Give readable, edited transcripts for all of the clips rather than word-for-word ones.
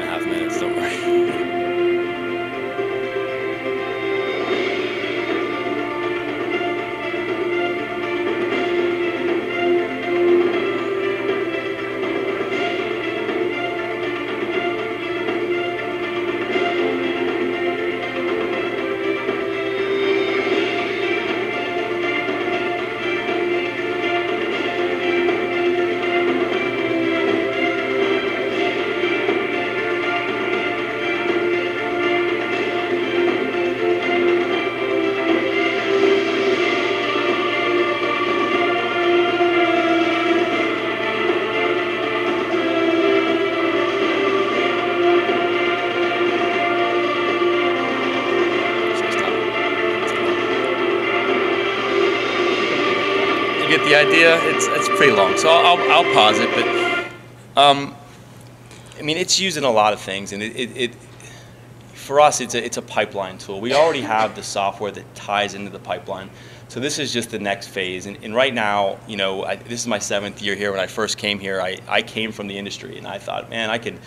3.5 minutes, don't worry. Get the idea? It's pretty long, so I'll pause it. But I mean, it's used in a lot of things, and for us it's a pipeline tool. We already have the software that ties into the pipeline, so this is just the next phase. And right now, you know, this is my 7th year here. When I first came here, I came from the industry, and I thought, man, I could.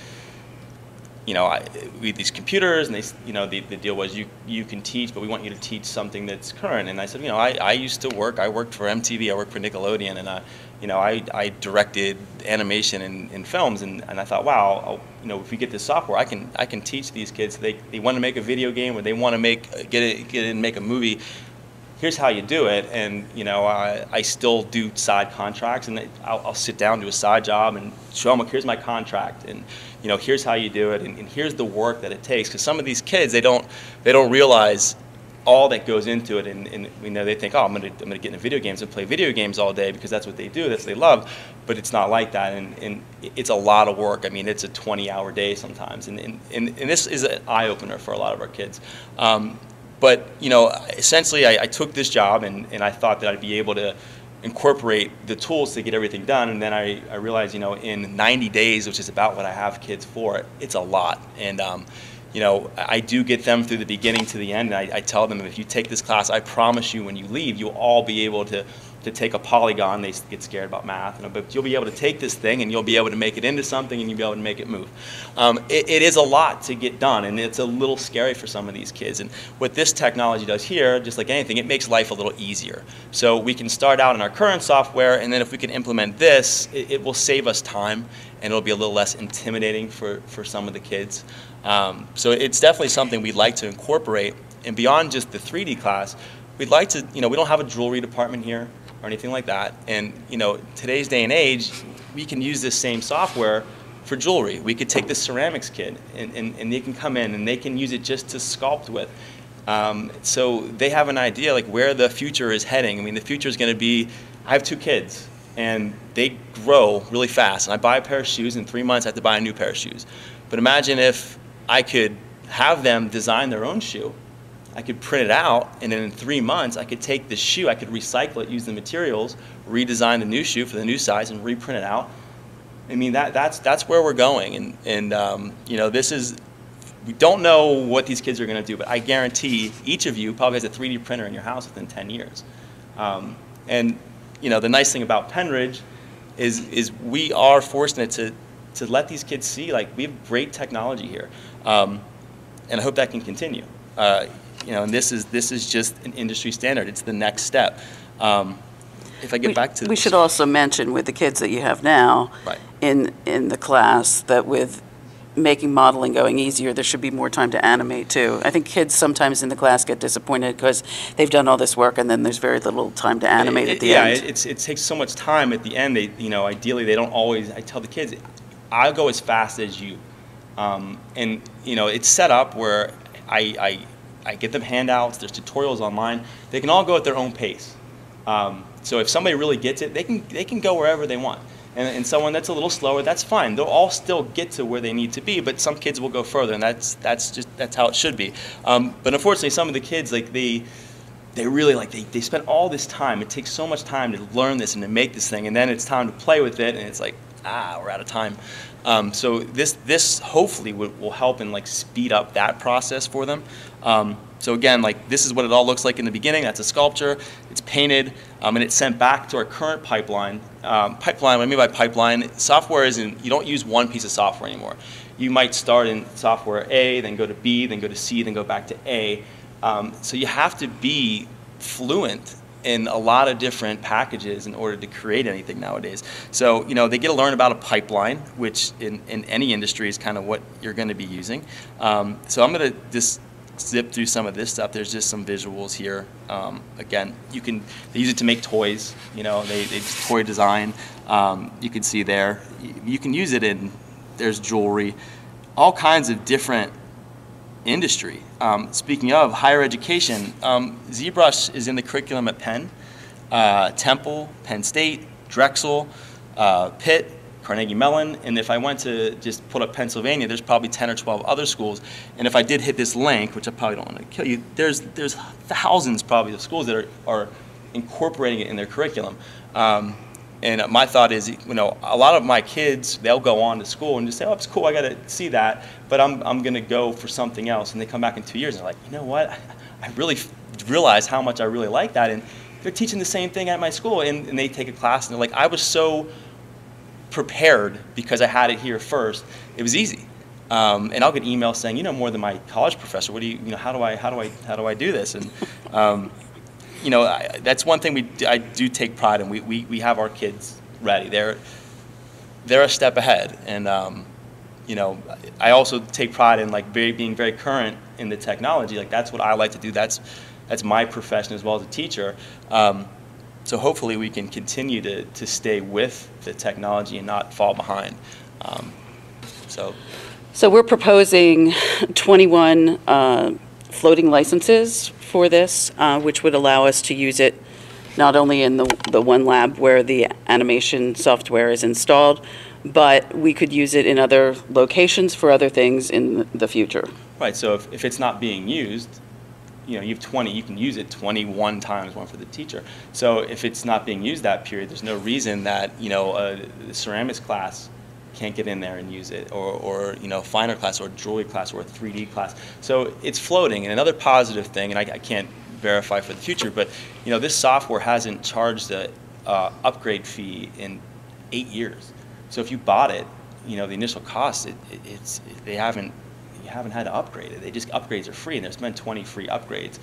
You know, we had these computers, and they, you know, the deal was you can teach, but we want you to teach something that's current. And I said, you know, I used to work. I worked for MTV. I worked for Nickelodeon, and you know, I directed animation in films. And I thought, wow, you know, if we get this software, I can teach these kids. They want to make a video game, or they want to get in and make a movie. Here's how you do it. And you know, I still do side contracts, and I'll sit down, do a side job, and show them, here's my contract, and you know, here's how you do it, and here's the work that it takes. Because some of these kids, they don't realize all that goes into it, and you know, they think, oh, I'm gonna get into video games and play video games all day because that's what they do, that's what they love. But it's not like that, and it's a lot of work. I mean, it's a 20-hour day sometimes, and this is an eye opener for a lot of our kids. But you know, essentially, I took this job, and I thought that I'd be able to incorporate the tools to get everything done. And then I realized, you know, in 90 days, which is about what I have kids for, it's a lot. And you know, I do get them through the beginning to the end, and I tell them, if you take this class, I promise you, when you leave, you'll all be able to take a polygon. They get scared about math, but you'll be able to take this thing, and you'll be able to make it into something, and you'll be able to make it move. It is a lot to get done, and it's a little scary for some of these kids. And what this technology does here, just like anything, it makes life a little easier. So we can start out in our current software, and then if we can implement this, it will save us time, and it'll be a little less intimidating for some of the kids. So it's definitely something we'd like to incorporate. And beyond just the 3D class, we'd like to, you know, we don't have a jewelry department here or anything like that. And, you know, today's day and age, we can use this same software for jewelry. We could take the ceramics kid, and they can come in, and they can use it just to sculpt with. So they have an idea, like, where the future is heading. I mean, the future is going to be, I have 2 kids, and they grow really fast. And I buy a pair of shoes, in 3 months I have to buy a new pair of shoes. But imagine if I could have them design their own shoe. I could print it out, and then in 3 months I could take the shoe, I could recycle it, use the materials, redesign the new shoe for the new size, and reprint it out. I mean, that's where we're going. And you know, this is, we don't know what these kids are going to do, but I guarantee each of you probably has a 3D printer in your house within 10 years. And you know, the nice thing about Penridge is we are fortunate to let these kids see, like, we have great technology here, and I hope that can continue. You know, and this is just an industry standard. It's the next step. If I get back to we should also mention, with the kids that you have now, right, in the class, that with making modeling going easier, there should be more time to animate too. I think kids sometimes in the class get disappointed because they've done all this work and then there's very little time to animate at the end. Yeah, it takes so much time at the end. You know, ideally they don't always. I tell the kids, I'll go as fast as you, and you know, it's set up where I get them handouts. There's tutorials online. They can all go at their own pace. So if somebody really gets it, they can go wherever they want. And someone that's a little slower, that's fine. They'll all still get to where they need to be, but some kids will go further, and that's how it should be. But unfortunately, some of the kids, like, they really, like, they spend all this time. It takes so much time to learn this and to make this thing, and then it's time to play with it, and it's like, we're out of time. So this hopefully will help and, like, speed up that process for them. So again, like, this is what it all looks like in the beginning. That's a sculpture. It's painted, and it's sent back to our current pipeline. What I mean by pipeline, software isn't, you don't use one piece of software anymore. you might start in software A, then go to B, then go to C, then go back to A. So you have to be fluent in a lot of different packages in order to create anything nowadays. So, they get to learn about a pipeline, which in any industry is kind of what you're going to be using. So I'm going to just zip through some of this stuff. There's just some visuals here. Again, they use it to make toys. They toy design. You can see there. You can use it there's jewelry, all kinds of different industry. Speaking of higher education, ZBrush is in the curriculum at Penn, Temple, Penn State, Drexel, Pitt, Carnegie Mellon, and if I went to just pull up Pennsylvania, there's probably 10 or 12 other schools. And if I did hit this link, which I probably don't want to kill you, there's thousands probably of schools that are incorporating it in their curriculum. And my thought is, a lot of my kids, they'll go on to school and just say, oh, it's cool, I got to see that, but I'm going to go for something else. And they come back in 2 years and they're like, you know what, I really realized how much I really like that. And they're teaching the same thing at my school, and they take a class and they're like, I was so prepared because I had it here first. It was easy. And I'll get emails saying, more than my college professor, what do you, how do I do this? And that's one thing I do take pride in. We have our kids ready. They're a step ahead, and I also take pride in being very current in the technology. That's what I like to do. That's my profession as well as a teacher. So hopefully we can continue to stay with the technology and not fall behind. So we're proposing 21 floating licenses for this, which would allow us to use it not only in the one lab where the animation software is installed, but we could use it in other locations for other things in the future. Right, so if it's not being used, you have 20, you can use it 21 times, one for the teacher. So if it's not being used that period, there's no reason that, a ceramics class can't get in there and use it, or finer class, or jewelry class, or a 3D class. So it's floating. And another positive thing, and I can't verify for the future, but this software hasn't charged a upgrade fee in 8 years. So if you bought it, the initial cost, you haven't had to upgrade it. Upgrades are free, and there's been 20 free upgrades.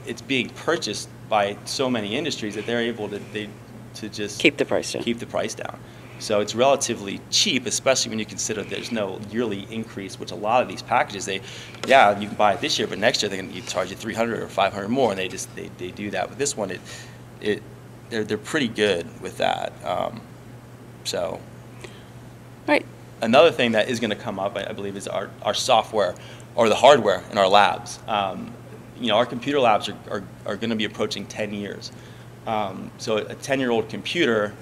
It's being purchased by so many industries that they're able to just keep the price down. Keep the price down. So it's relatively cheap, especially when you consider there's no yearly increase, which a lot of these packages, you can buy it this year, but next year they're going to charge you $300 or $500 more, and they do that. With this one, they're pretty good with that. Right. Another thing that is going to come up, I believe, is our software or the hardware in our labs. Our computer labs are going to be approaching 10 years. So a 10-year-old computer,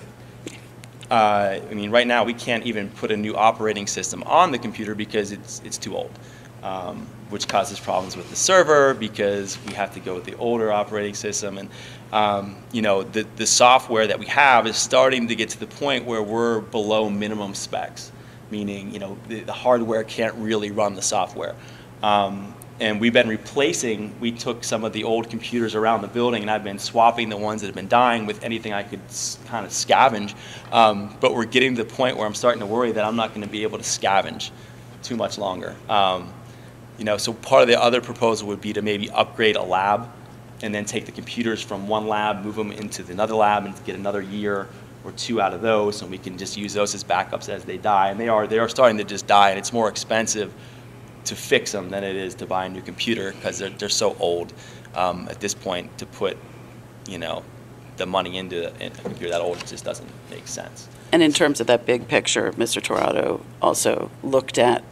right now we can't even put a new operating system on the computer because it's too old, which causes problems with the server because we have to go with the older operating system. And the software that we have is starting to get to the point where we're below minimum specs, meaning the hardware can't really run the software. And we've been we took some of the old computers around the building, and I've been swapping the ones that have been dying with anything I could kind of scavenge. But we're getting to the point where I'm starting to worry that I'm not going to be able to scavenge too much longer. So part of the other proposal would be to maybe upgrade a lab and then take the computers from one lab, move them into another lab, and get another year or two out of those, and we can just use those as backups as they die. And they are starting to just die, and it's more expensive to fix them than it is to buy a new computer because they're so old at this point. To put the money into a computer that old, it just doesn't make sense. And in terms of that big picture, Mr. Torado also looked at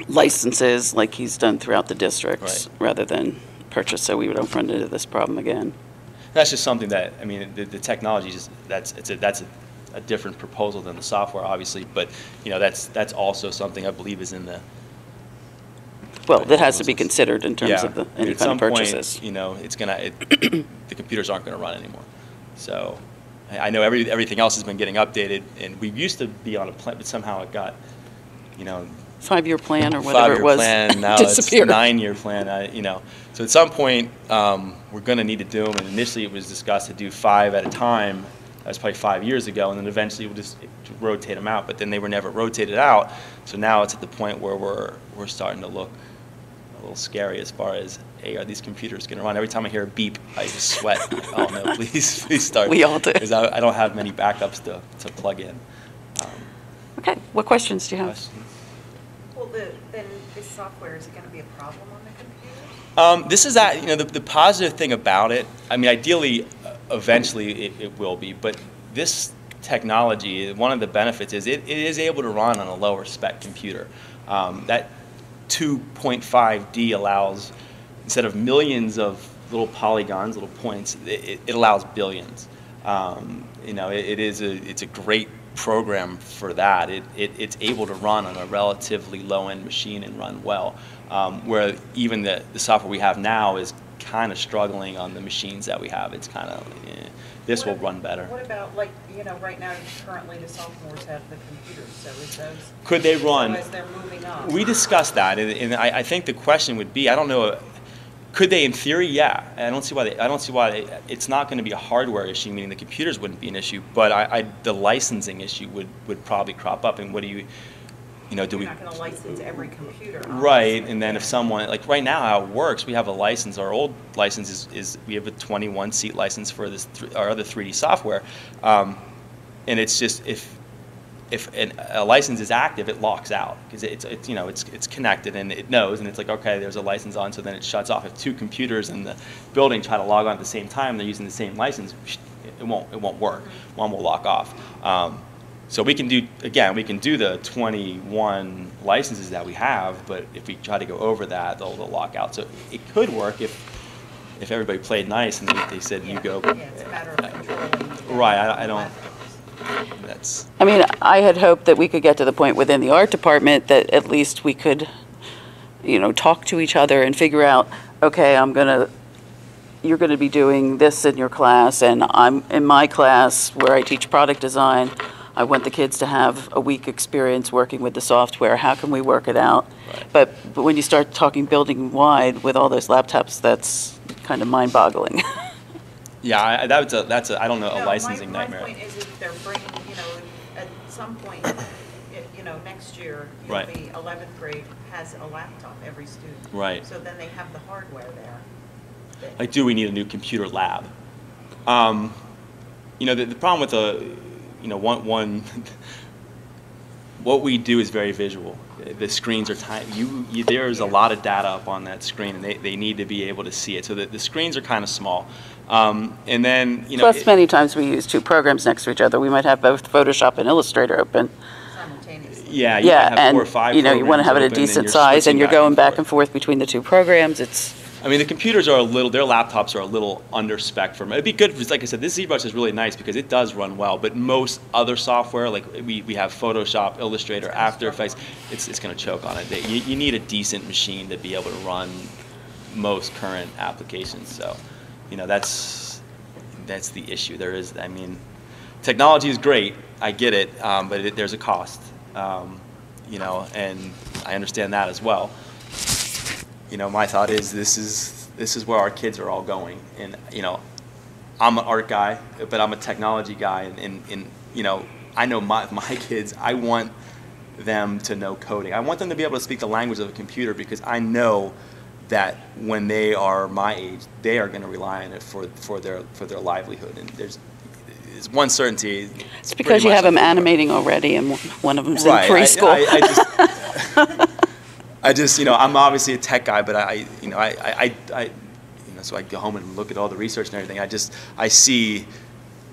licenses like he's done throughout the districts, right, rather than purchase, so we don't run into this problem again. That's just something that, the technology that's a different proposal than the software, obviously, but that's also something I believe is in the. Well, that has to be considered in terms of any kind of purchases. The computers aren't going to run anymore. So I know everything else has been getting updated, and we used to be on a plan, but somehow it got, 5-year plan or whatever it was. 5-year plan, now it's a 9-year plan, So at some point, we're going to need to do them, and initially it was discussed to do 5 at a time That was probably 5 years ago, and then eventually we'll just rotate them out. But then they were never rotated out, so now it's at the point where we're starting to look a little scary as far as, hey, are these computers going to run? Every time I hear a beep, I just sweat. Oh no, please start. We all do. Because I don't have many backups to plug in. Okay, what questions do you have? Questions? Well, then this software, is it going to be a problem on the computers? This is that, the positive thing about it, I mean, ideally, eventually it will be, but this technology, one of the benefits is it is able to run on a lower spec computer. That 2.5D allows, instead of millions of little polygons, little points, it allows billions. It's a great program for that. It's able to run on a relatively low-end machine and run well, where even the software we have now is kind of struggling on the machines that we have. It's kind of, this will run better. What about, right now, currently the sophomores have the computers, so is those... Could they run? So as they're moving up? We discussed that, and I think the question would be, I don't know, could they in theory? Yeah. I don't see why it's not going to be a hardware issue, meaning the computers wouldn't be an issue, but the licensing issue would probably crop up, and what do you... do You're we... not going to license every computer. Right, and then if someone, like right now how it works, we have a license, our old license is we have a 21-seat license for our other 3D software, and it's just if a license is active, it locks out, because it's connected and it knows, and it's like, okay, there's a license on, so then it shuts off. If two computers in the building try to log on at the same time, they're using the same license, it won't work. One will lock off. So we can do the 21 licenses that we have, but if we try to go over that, they'll lock out. So it could work if everybody played nice and they said, you go. Yeah, it's a matter of controlling. Right, I don't, that's. I mean, I had hoped that we could get to the point within the art department that at least we could, talk to each other and figure out, okay, you're going to be doing this in your class, and I'm in my class where I teach product design. I want the kids to have a week experience working with the software. How can we work it out? Right. But when you start talking building wide with all those laptops, that's kind of mind-boggling. Yeah, I don't know, a licensing my nightmare. point is if they're bringing, at some point, next year, Right. the 11th grade has a laptop, every student. Right. So then they have the hardware there. Like, do we need a new computer lab? The problem with what we do is very visual. The screens are tiny. There's a lot of data up on that screen, and they need to be able to see it. So the screens are kind of small. And then, Plus, many times we use two programs next to each other. We might have both Photoshop and Illustrator open. Simultaneously. Yeah, you might have 4 or 5 you want to have it a open, and decent you're size, and switching you're going back and forth between the two programs. I mean, the computers are their laptops are a little under spec for them. It'd be good, because, like I said, this ZBrush is really nice because it does run well, but most other software, like we have Photoshop, Illustrator, After Effects, it's going to choke on it. You need a decent machine to be able to run most current applications. So, that's the issue. Technology is great, I get it, but there's a cost, and I understand that as well. My thought is this is where our kids are all going, and I'm an art guy, but I'm a technology guy, and I know my kids. I want them to know coding. I want them to be able to speak the language of a computer, because I know that when they are my age, they are going to rely on it for their livelihood. And there's one certainty. It's because you have them animating already, and one of them's in preschool. I'm obviously a tech guy, but so I go home and look at all the research and everything. I see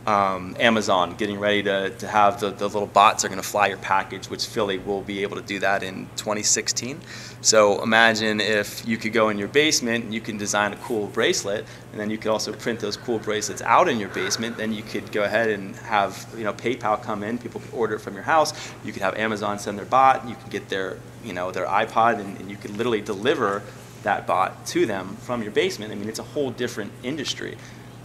Amazon getting ready to have the little bots are going to fly your package, which Philly will be able to do that in 2016. So imagine if you could go in your basement and you can design a cool bracelet, and then you could also print those cool bracelets out in your basement. Then you could go ahead and have PayPal come in, people could order it from your house. You could have Amazon send their bot. You could get their their iPod, and you could literally deliver that bot to them from your basement. I mean, it's a whole different industry,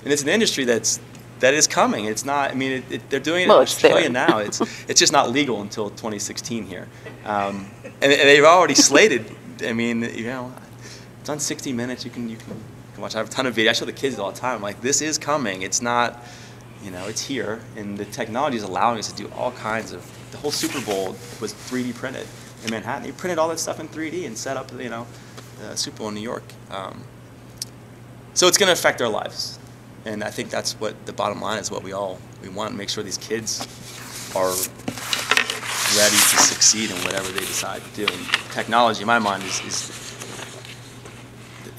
and it's an industry that is coming. It's not. I mean, they're doing it in Australia now. It's just not legal until 2016 here, and they've already slated. I mean, it's on 60 Minutes. You can watch. I have a ton of videos. I show the kids all the time. I'm like, this is coming. It's not. You know, it's here, and the technology is allowing us to do all kinds of. The whole Super Bowl was 3D printed in Manhattan. They printed all that stuff in 3D and set up, you know, the Super Bowl in New York. So it's going to affect our lives, and I think that's what the bottom line is. What we want to make sure these kids are ready to succeed in whatever they decide to do. And technology, in my mind, is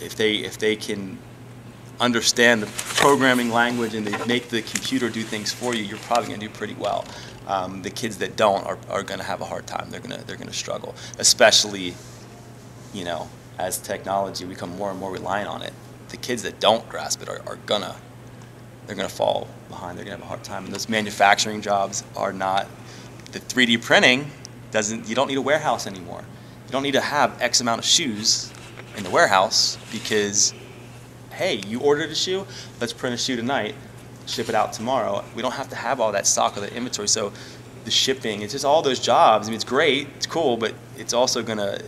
if they can understand the programming language and they make the computer do things for you, you're probably going to do pretty well. The kids that don't are going to have a hard time. They're going to struggle, especially, you know, as technology become more and more reliant on it. The kids that don't grasp it are gonna fall behind. They're gonna have a hard time. And those manufacturing jobs are not. The 3D printing doesn't. You don't need a warehouse anymore. You don't need to have X amount of shoes in the warehouse because, hey, you ordered a shoe. Let's print a shoe tonight, ship it out tomorrow. We don't have to have all that stock or that inventory. So the shipping, it's just all those jobs. I mean, it's great, it's cool, but it's also gonna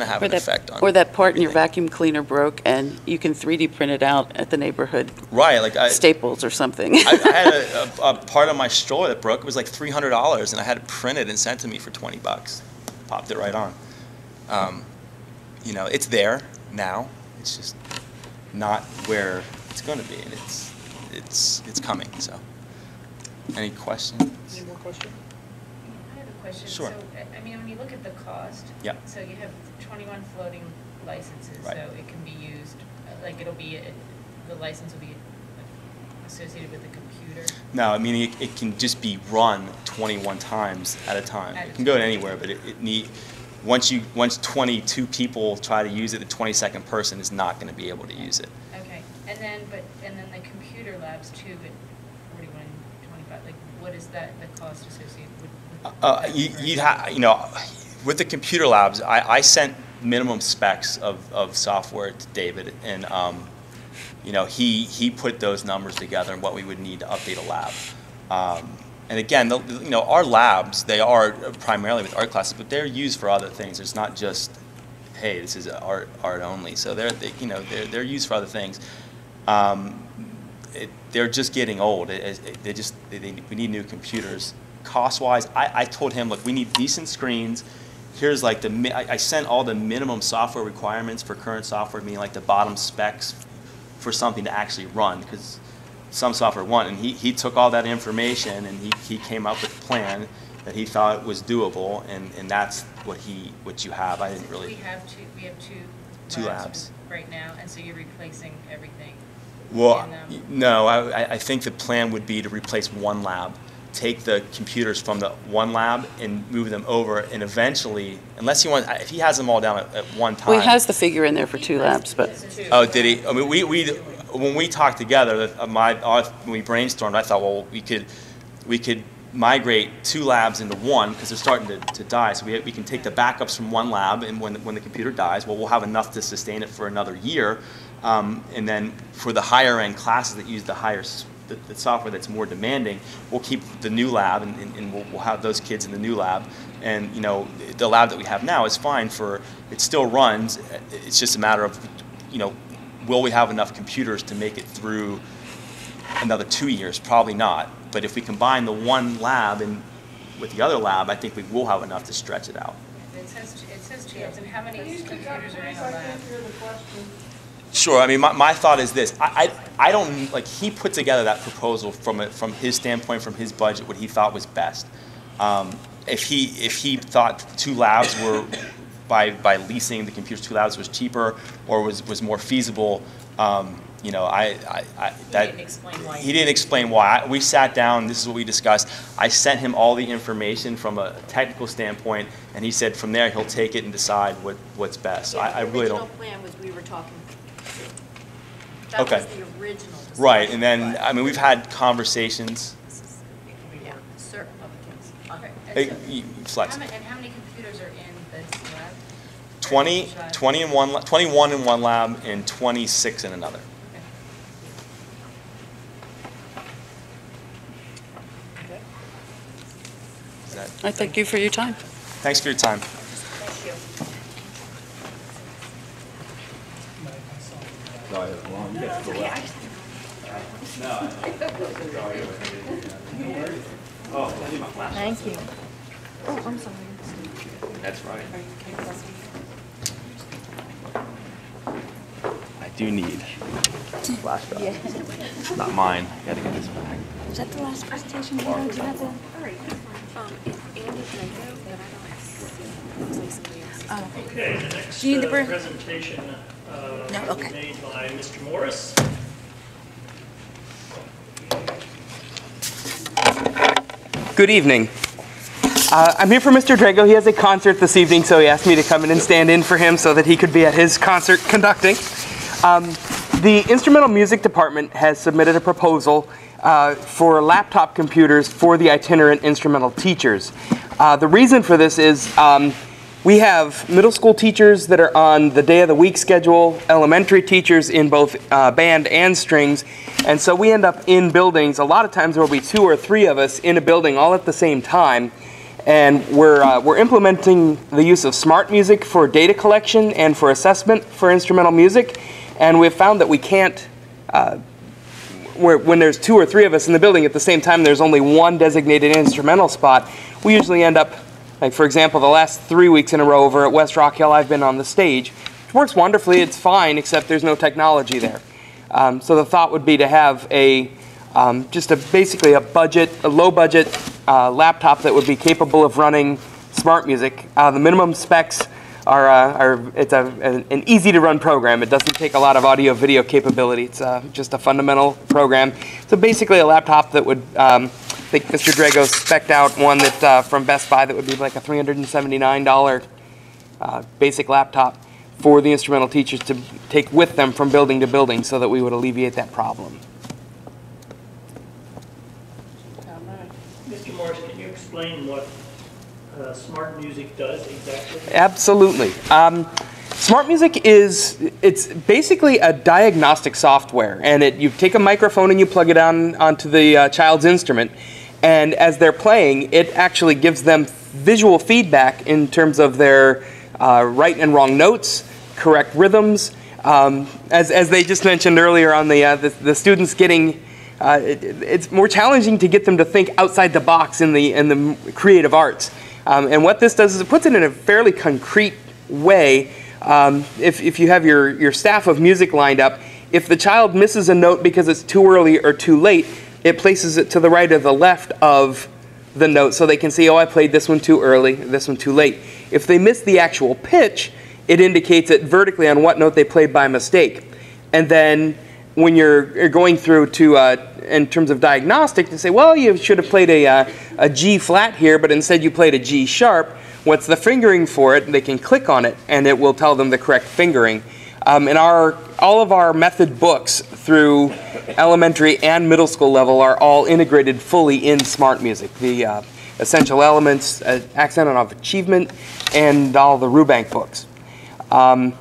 have an effect on. Or that part in your everything. vacuum cleaner broke, and you can 3D print it out at the neighborhood Right, like Staples or something. I had a part of my stroller that broke. It was like $300, and I had it printed and sent to me for $20. Popped it right on. You know, it's there now. It's just not where it's going to be, and it's coming. So, any questions? Any more questions? I have a question. Sure. So, I mean, when you look at the cost. Yeah. So you have 21 floating licenses. Right. So it can be used, like it'll be, the license will be associated with the computer. No, I mean it can just be run 21 times at a time. It can go to anywhere, but once 22 people try to use it, the 22nd person is not going to be able to use it. Okay. And then the computer labs too at 41, 25, like what is that, the cost associated with You know, with the computer labs, I sent minimum specs of software to David, and you know, he put those numbers together and what we would need to update a lab. And again, you know, our labs, they are primarily with art classes, but they're used for other things. It's not just, hey, this is art only. So they're used for other things. They're just getting old. We need new computers. Cost-wise, I told him, look, we need decent screens. Here's like I sent all the minimum software requirements for current software, meaning like the bottom specs for something to actually run, because some software won't. And he took all that information and he came up with a plan that he thought was doable, and that's what you have. I didn't really. We have two labs right now, and so you're replacing everything. Well, no, I think the plan would be to replace one lab, take the computers from the one lab and move them over, and eventually, if he has them all down at one time. Well, he has the figure in there for 2 labs, but. Oh, did he? I mean, when we talked together, when we brainstormed, I thought, well, we could migrate 2 labs into one because they're starting to die. So we can take the backups from one lab, and when the computer dies, well, we'll have enough to sustain it for another year. And then for the higher end classes that use the software that's more demanding, we'll keep the new lab, and we'll have those kids in the new lab. And you know, the lab that we have now is fine it still runs. It's just a matter of, you know, will we have enough computers to make it through another 2 years? Probably not. But if we combine the one lab with the other lab, I think we will have enough to stretch it out. It says 2 labs, and how many computers are in a lab? Sure. I mean, my thought is this. I don't, like, he put together that proposal from his standpoint, from his budget, what he thought was best. If he thought 2 labs were, by leasing the computers, 2 labs was cheaper or was more feasible, you know, he didn't explain why. We sat down. This is what we discussed. I sent him all the information from a technical standpoint, and he said from there he'll take it and decide what's best. So I really don't. The original plan was we were talking. Okay. That was the original discussion. Right, and then, I mean, we've had conversations. Yeah, certain publications. Okay. Flex. And how many computers are in this lab? 21 in one lab and 26 in another. Okay. I thank you for your time. Thanks for your time. Thank you. Well, you got to go out. Thank you. Oh, I'm sorry. That's right. I do need flash drive. Not mine. Gotta get this back. Is that the last presentation you had? Do you have the? All right, that's fine. If Andy can go, then I don't see. Looks like somebody else is. Oh. Okay, the next Do you need the presentation No, will okay. be made by Mr. Morris. Good evening. I'm here for Mr. Drago. He has a concert this evening, so he asked me to come in and stand in for him so that he could be at his concert conducting. The instrumental music department has submitted a proposal for laptop computers for the itinerant instrumental teachers. The reason for this is we have middle school teachers that are on the day of the week schedule, elementary teachers in both band and strings, and so we end up in buildings. A lot of times there will be 2 or 3 of us in a building all at the same time, and we're implementing the use of smart music for data collection and for assessment for instrumental music, and we've found that we can't, when there's 2 or 3 of us in the building at the same time, there's only one designated instrumental spot. We usually end up, like for example, the last 3 weeks in a row over at West Rock Hill, I've been on the stage. It works wonderfully, it's fine, except there's no technology there. So the thought would be to have basically a low budget laptop that would be capable of running smart music. The minimum specs it's an easy to run program. It doesn't take a lot of audio video capability. It's just a fundamental program. So basically a laptop that would, I think Mr. Drago spec'd out one that from Best Buy that would be like a $379 basic laptop for the instrumental teachers to take with them from building to building so that we would alleviate that problem. Mr. Morris, can you explain what smart music does exactly? Absolutely. Smart music it's basically a diagnostic software, and you take a microphone and you plug it onto the child's instrument, and as they're playing, it actually gives them visual feedback in terms of their right and wrong notes, correct rhythms. As they just mentioned earlier on the students getting, it's more challenging to get them to think outside the box in the creative arts. And what this does is it puts it in a fairly concrete way. If you have your staff of music lined up, if the child misses a note because it's too early or too late, it places it to the right or the left of the note so they can see, oh, I played this one too early, this one too late. If they miss the actual pitch, it indicates it vertically on what note they played by mistake. And then when you're going through to, in terms of diagnostic, to say, well, you should have played a G flat here, but instead you played a G sharp. What's the fingering for it? They can click on it, and it will tell them the correct fingering. And all of our method books through elementary and middle school level are all integrated fully in smart music. The essential elements, accent on achievement, and all the Rubank books. And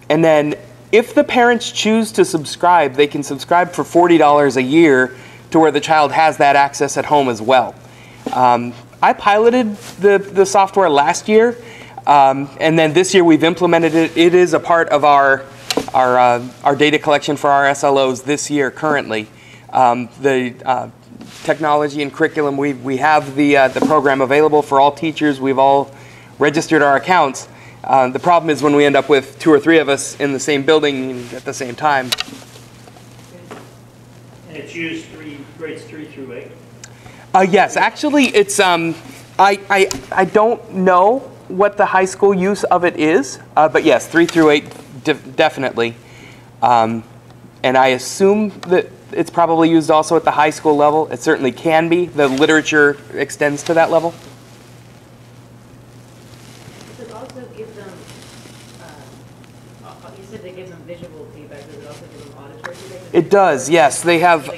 then if the parents choose to subscribe, they can subscribe for $40 a year to where the child has that access at home as well. I piloted the software last year, and then this year we've implemented it. It is a part of our data collection for our SLOs this year currently. The technology and curriculum, we have the program available for all teachers. We've all registered our accounts. The problem is when we end up with 2 or 3 of us in the same building at the same time. And it's used grades 3 through 8? Yes, actually it's, I don't know what the high school use of it is, but yes, 3 through 8 definitely. And I assume that it's probably used also at the high school level. It certainly can be. The literature extends to that level. Does it also give them, you said they give them visual feedback, does it also give them auditory feedback? It does, yes. They have,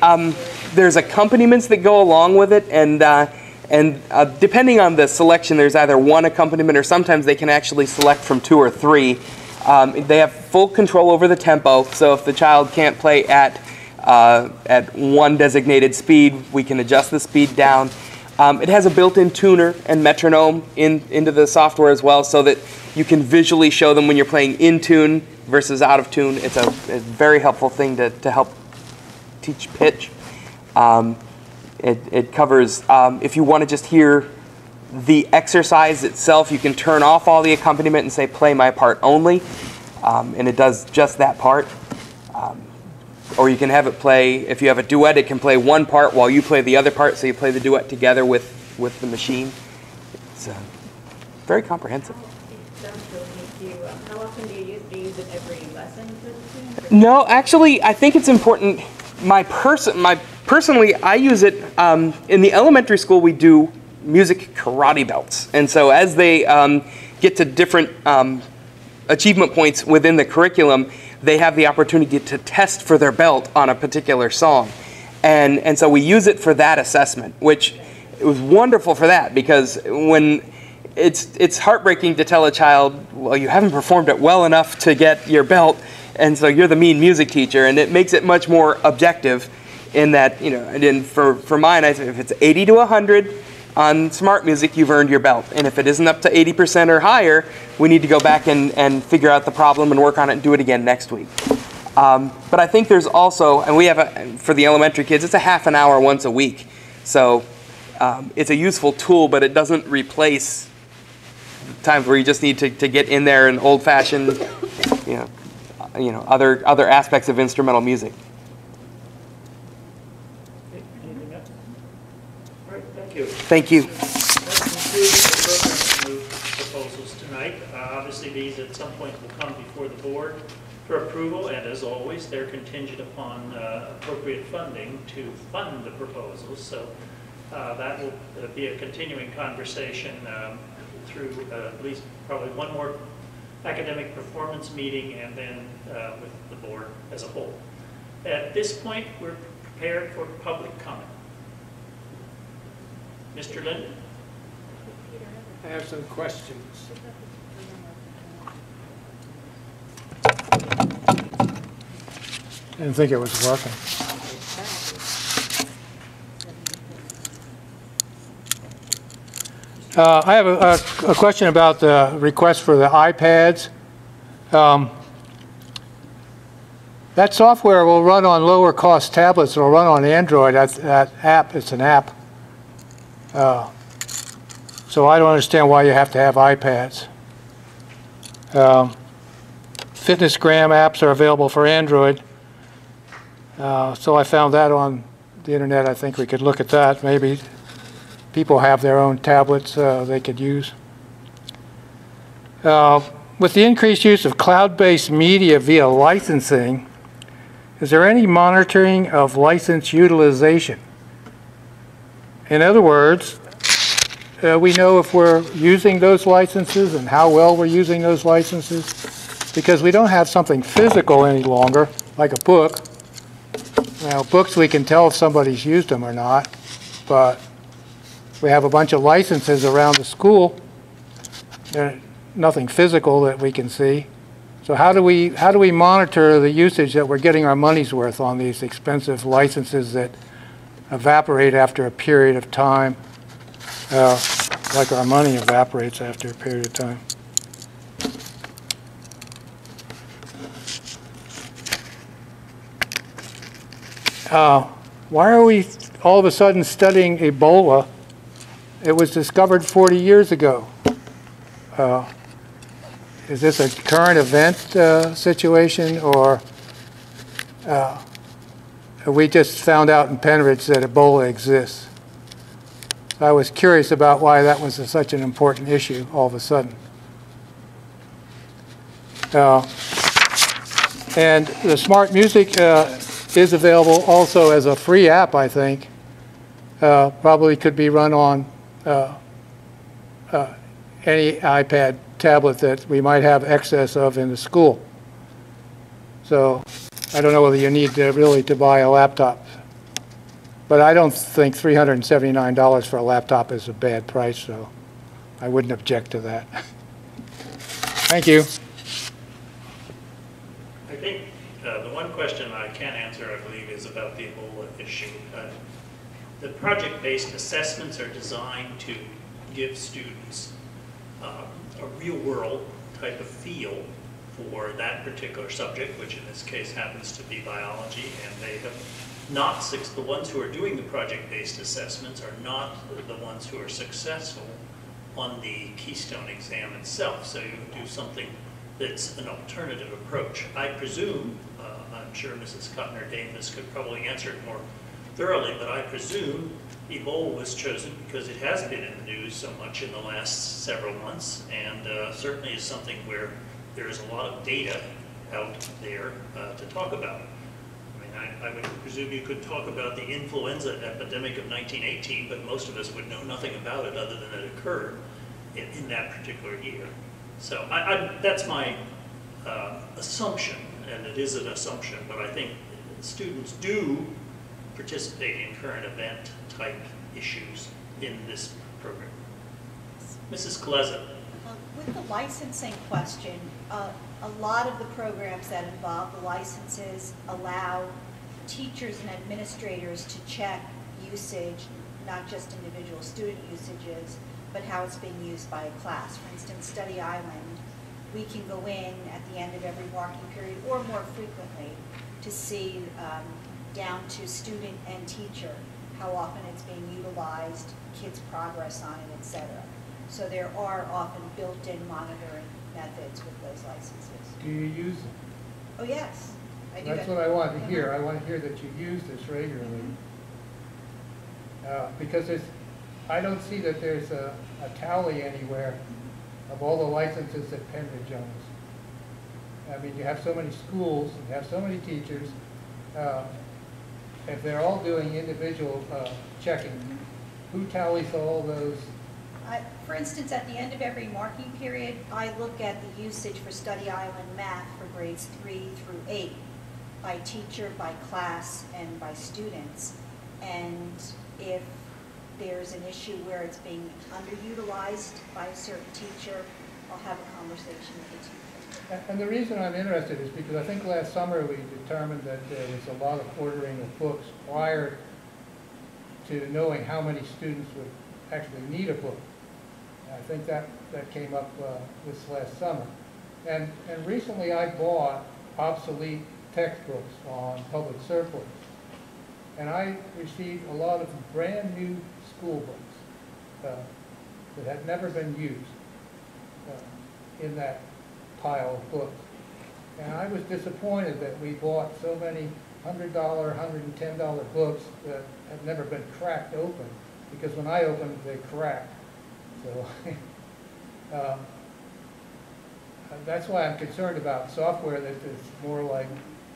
there's accompaniments that go along with it, and depending on the selection, there's either one accompaniment or sometimes they can actually select from 2 or 3. They have full control over the tempo, so if the child can't play at one designated speed, we can adjust the speed down. It has a built-in tuner and metronome into the software as well, so that you can visually show them when you're playing in tune versus out of tune. It's a very helpful thing to help teach pitch. It covers, if you want to just hear the exercise itself, you can turn off all the accompaniment and say play my part only, and it does just that part. Or you can have it play, if you have a duet, it can play one part while you play the other part, so you play the duet together with the machine. It's very comprehensive. It sounds really neat to you. How often do you use it every lesson for the students? No, actually, I think it's important. Personally, I use it in the elementary school. We do music karate belts, and so as they get to different achievement points within the curriculum, they have the opportunity to test for their belt on a particular song, and so we use it for that assessment, which it was wonderful for that, because when it's heartbreaking to tell a child, well, you haven't performed it well enough to get your belt, and so you're the mean music teacher, and it makes it much more objective in that, you know, and for mine, if it's 80 to 100 on smart music, you've earned your belt. And if it isn't up to 80% or higher, we need to go back and figure out the problem and work on it and do it again next week. But I think there's also, and we have, for the elementary kids, it's a half an hour once a week. So it's a useful tool, but it doesn't replace times where you just need to get in there and old-fashioned, other aspects of instrumental music. Anything else? All right, thank you. Thank you. That concludes the program proposals tonight. Obviously, these at some point will come before the board for approval, and as always, they're contingent upon appropriate funding to fund the proposals. So that will be a continuing conversation through at least probably one more academic performance meeting, and then with the board as a whole. At this point, we're prepared for public comment. Mr. Linden? I have some questions. Didn't think it was working. I have a question about the request for the iPads. That software will run on lower cost tablets. It will run on Android. That app, it's an app. So I don't understand why you have to have iPads. Fitnessgram apps are available for Android. So I found that on the internet. I think we could look at that. Maybe people have their own tablets they could use. With the increased use of cloud-based media via licensing, is there any monitoring of license utilization? In other words, we know if we're using those licenses and how well we're using those licenses, because we don't have something physical any longer, like a book. Now, books, we can tell if somebody's used them or not, but we have a bunch of licenses around the school. There's nothing physical that we can see. So how do we monitor the usage that we're getting our money's worth on these expensive licenses that evaporate after a period of time, like our money evaporates after a period of time? Why are we all of a sudden studying Ebola? It was discovered 40 years ago. Is this a current event situation, or we just found out in Penridge that Ebola exists? I was curious about why that was such an important issue all of a sudden. And the smart music is available also as a free app, I think. Probably could be run on any iPad tablet that we might have excess of in the school. So I don't know whether you need really to buy a laptop. But I don't think $379 for a laptop is a bad price, so I wouldn't object to that. Thank you. I think the one question I can answer, I believe, is about the Ebola issue. The project-based assessments are designed to give students a real-world type of feel for that particular subject, which in this case happens to be biology, and they have the ones who are doing the project-based assessments are not the ones who are successful on the Keystone exam itself. So you do something that's an alternative approach. I presume, I'm sure Mrs. Cotner-Davis could probably answer it more thoroughly, but I presume EVOL was chosen because it has been in the news so much in the last several months, and certainly is something where there's a lot of data out there to talk about. I mean, I would presume you could talk about the influenza epidemic of 1918, but most of us would know nothing about it other than it occurred in that particular year. So that's my assumption, and it is an assumption, but I think students do participate in current event type issues in this program. Mrs. Kleza. With the licensing question, a lot of the programs that involve the licenses allow teachers and administrators to check usage, not just individual student usages, but how it's being used by a class. For instance, Study Island, we can go in at the end of every marking period or more frequently to see down to student and teacher how often it's being utilized, kids' progress on it, etc. So there are often built-in monitoring methods with those licenses. Do you use them? Oh, yes. I do. That's what I want to hear. I want to hear that you use this regularly. Because I don't see that there's a tally anywhere of all the licenses that Penridge owns. I mean, you have so many schools, you have so many teachers. If they're all doing individual checking, who tallies all those? For instance, at the end of every marking period, I look at the usage for Study Island math for grades 3 through 8 by teacher, by class, and by students. And if there's an issue where it's being underutilized by a certain teacher, I'll have a conversation with the teacher. And the reason I'm interested is because I think last summer we determined that there was a lot of ordering of books prior to knowing how many students would actually need a book. I think that came up this last summer. And recently I bought obsolete textbooks on public surplus. And I received a lot of brand new school books that had never been used in that pile of books. And I was disappointed that we bought so many $100, $110 books that had never been cracked open, because when I opened, they cracked. So that's why I'm concerned about software that is more like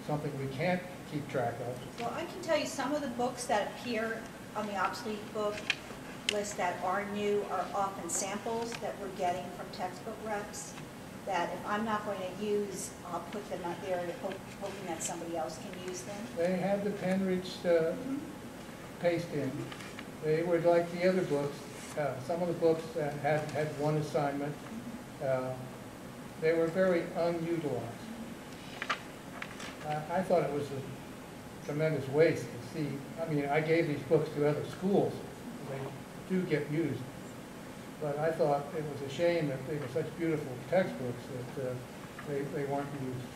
something we can't keep track of. Well, I can tell you some of the books that appear on the obsolete book list that are new are often samples that we're getting from textbook reps that if I'm not going to use, I'll put them out there hoping that somebody else can use them. They had the Penridge paste in. They were like the other books. Some of the books had one assignment. They were very unutilized. I thought it was a tremendous waste to see. I mean, I gave these books to other schools. They do get used. But I thought it was a shame that they were such beautiful textbooks that they weren't used.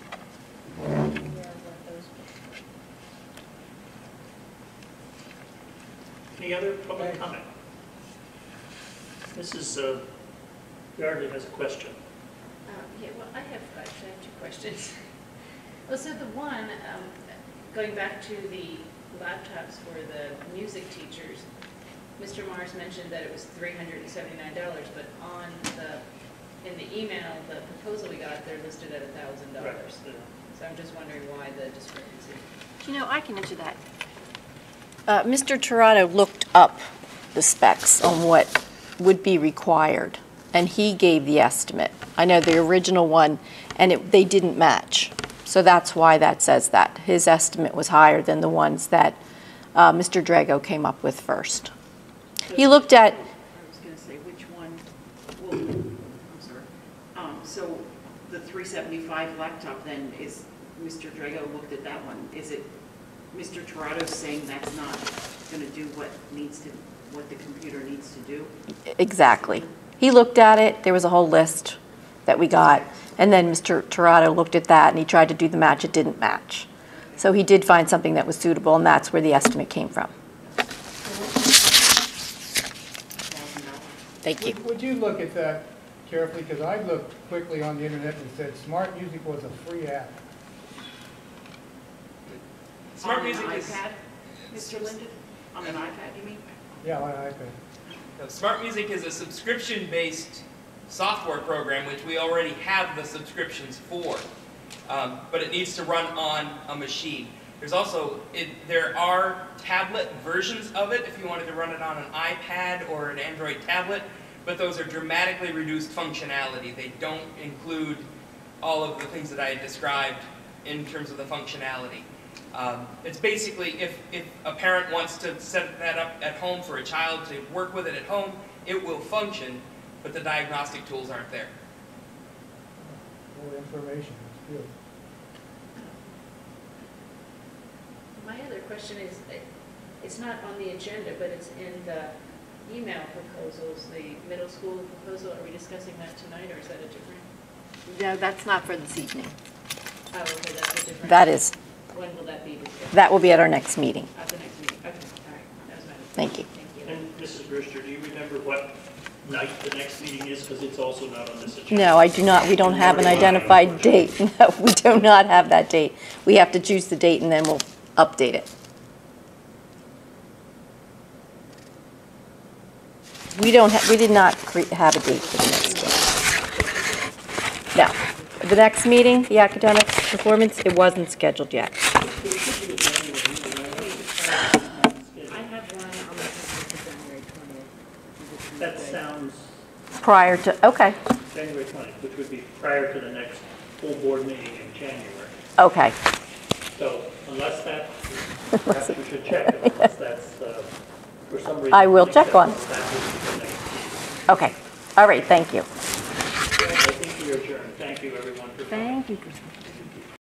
Any other public comment? Mrs. Yardley has a question. Yeah, well, I have actually two questions. Well, so the one, going back to the laptops for the music teachers, Mr. Mars mentioned that it was $379, but in the email, the proposal we got, they're listed at $1,000. Right. So I'm just wondering why the discrepancy. You know, I can answer that. Mr. Tirado looked up the specs on what would be required, and he gave the estimate. I know the original one, and they didn't match. So that's why that says that. His estimate was higher than the ones that Mr. Drago came up with first. He looked at... I was going to say, which one, well, I'm sorry. So the 375 laptop then, is Mr. Drago looked at that one. Is it Mr. Tirado saying that's not going to do what the computer needs to do? Exactly. He looked at it. There was a whole list that we got. And then Mr. Tirado looked at that, and he tried to do the match. It didn't match. So he did find something that was suitable, and that's where the estimate came from. Thank you. Would you look at that carefully? Because I looked quickly on the internet and it said Smart Music was a free app. Smart On an Music is iPad, Mr. Linden? On an iPad, you mean? Yeah, on iPad. Smart Music is a subscription-based software program which we already have the subscriptions for, but it needs to run on a machine. There's also, there are tablet versions of it if you wanted to run it on an iPad or an Android tablet, but those are dramatically reduced functionality. They don't include all of the things that I had described in terms of the functionality. It's basically, if a parent wants to set that up at home for a child to work with it at home, it will function, but the diagnostic tools aren't there. More information, it's good. My other question is, it's not on the agenda, but it's in the email proposals, the middle school proposal. Are we discussing that tonight, or is that a different? No, that's not for this evening. Oh, okay, that's a different. That is. When will that be discussed? That will be at our next meeting. At the next meeting, okay, all right. That was my Thank you. Thank you. And Mrs. Brewster, do you remember what night the next meeting is? Because it's also not on this agenda. No, I do not. We don't have an identified date. No, we do not have that date. We have to choose the date and then we'll update it. We did not have a date for the next one. No. The next meeting, the academic performance, it wasn't scheduled yet. I have one on the January 20th. That sounds Prior to, okay, January 20th, which would be prior to the next full board meeting in January. okay. So unless that, perhaps we should check, unless that's, for some reason. I will check on it. that would be the next meeting. Okay. All right, thank you. I think we are adjourned. Thank you, everyone, for coming. Thank you.